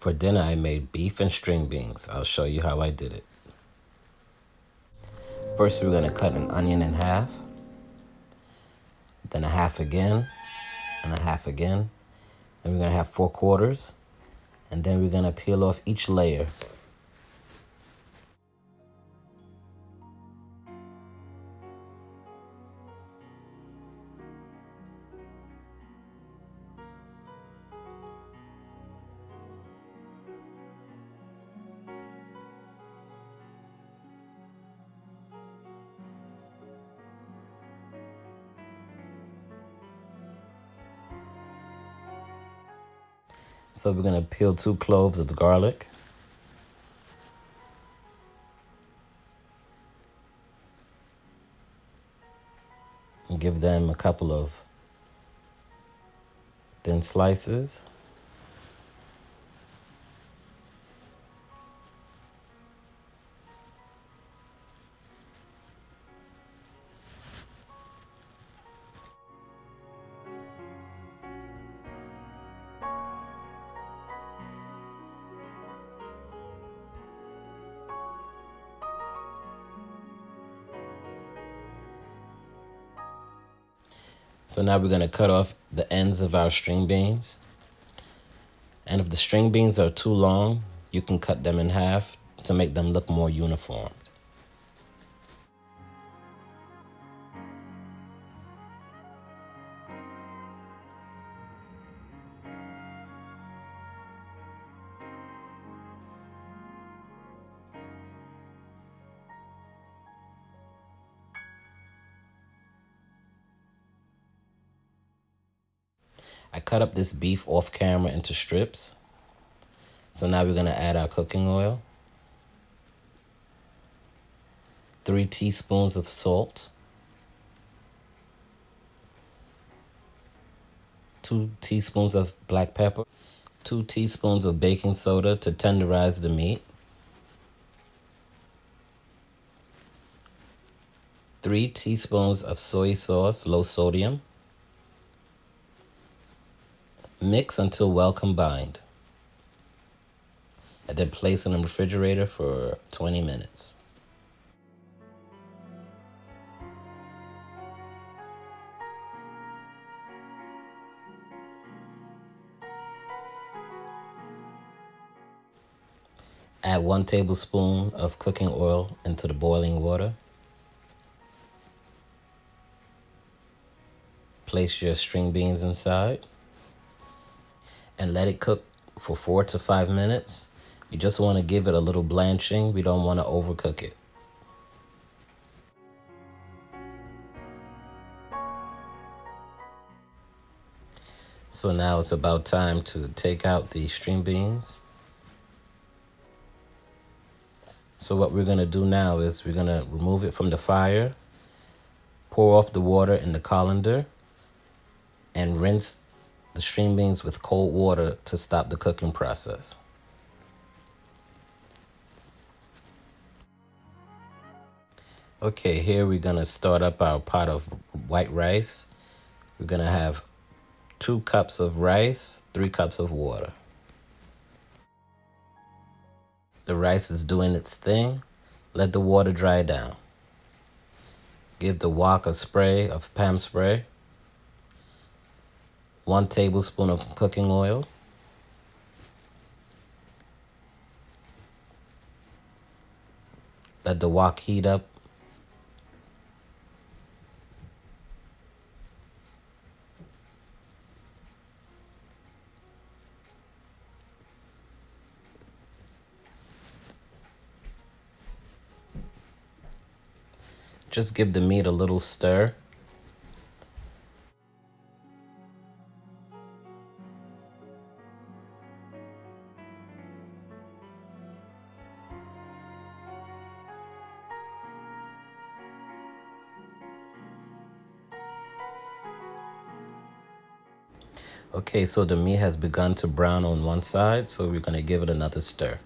For dinner, I made beef and string beans. I'll show you how I did it. First, we're going to cut an onion in half, then a half again, and a half again. And we're going to have 4/4, and then we're going to peel off each layer. So we're going to peel 2 cloves of garlic. And give them a couple of thin slices. So now we're going to cut off the ends of our string beans. And if the string beans are too long, you can cut them in half to make them look more uniform. I cut up this beef off camera into strips. So now we're going to add our cooking oil, 3 teaspoons of salt, 2 teaspoons of black pepper, 2 teaspoons of baking soda to tenderize the meat, 3 teaspoons of soy sauce, low sodium. Mix until well combined, and then place in the refrigerator for 20 minutes. Add 1 tablespoon of cooking oil into the boiling water. Place your string beans inside and let it cook for 4 to 5 minutes. You just want to give it a little blanching. We don't want to overcook it. So now it's about time to take out the string beans. So what we're going to do now is we're going to remove it from the fire, pour off the water in the colander, and rinse the string beans with cold water to stop the cooking process. Okay, here we're going to start up our pot of white rice. We're going to have 2 cups of rice, 3 cups of water. The rice is doing its thing. Let the water dry down. Give the wok a spray of Pam spray, 1 tablespoon of cooking oil, let the wok heat up. Just give the meat a little stir. Okay, so the meat has begun to brown on one side, so we're going to give it another stir.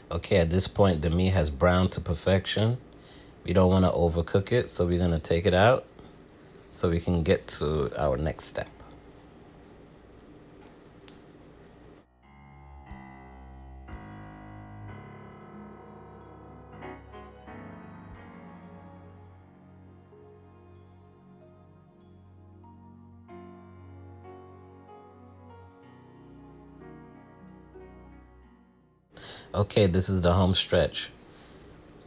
Okay, at this point, the meat has browned to perfection. We don't want to overcook it, so we're going to take it out so we can get to our next step. Okay, this is the home stretch.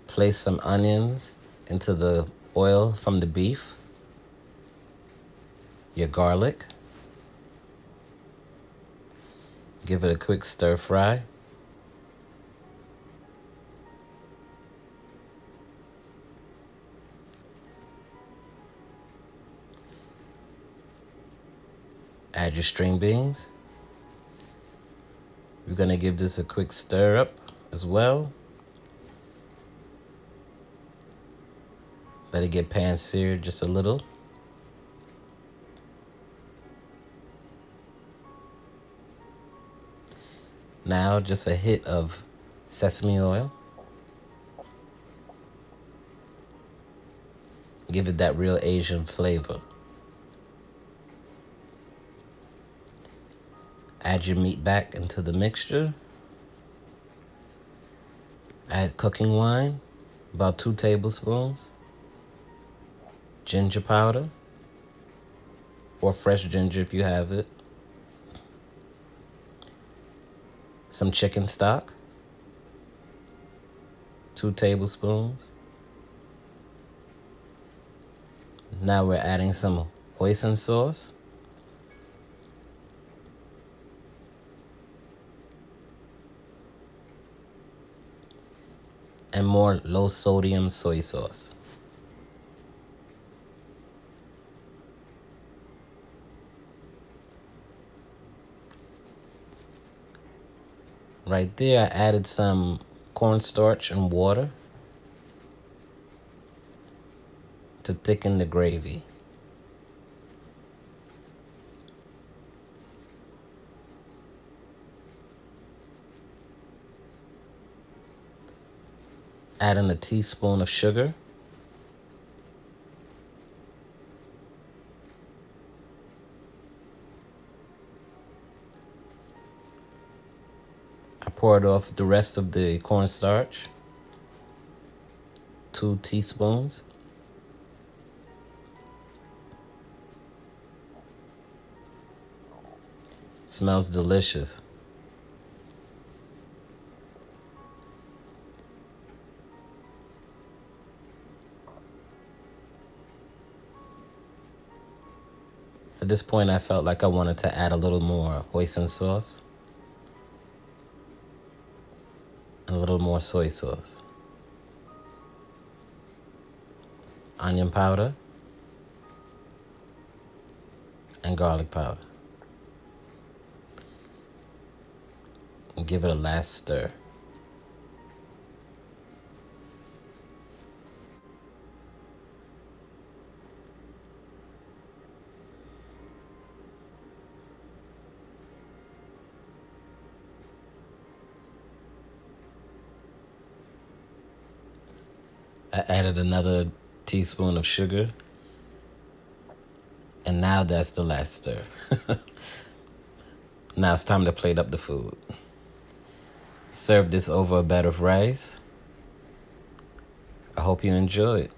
Place some onions into the oil from the beef, your garlic. Give it a quick stir fry. Add your string beans. We're going to give this a quick stir up as well. Let it get pan seared just a little. Now just a hit of sesame oil. Give it that real Asian flavor. Add your meat back into the mixture. Add cooking wine, about 2 tablespoons. Ginger powder, or fresh ginger if you have it. Some chicken stock, 2 tablespoons. Now we're adding some hoisin sauce. And more low sodium soy sauce. Right there, I added some cornstarch and water to thicken the gravy. Add in a teaspoon of sugar. I poured off the rest of the cornstarch, 2 teaspoons. Smells delicious. At this point, I felt like I wanted to add a little more hoisin sauce and a little more soy sauce. Onion powder and garlic powder. And give it a last stir. I added another teaspoon of sugar. And now that's the last stir. Now it's time to plate up the food. Serve this over a bed of rice. I hope you enjoy it.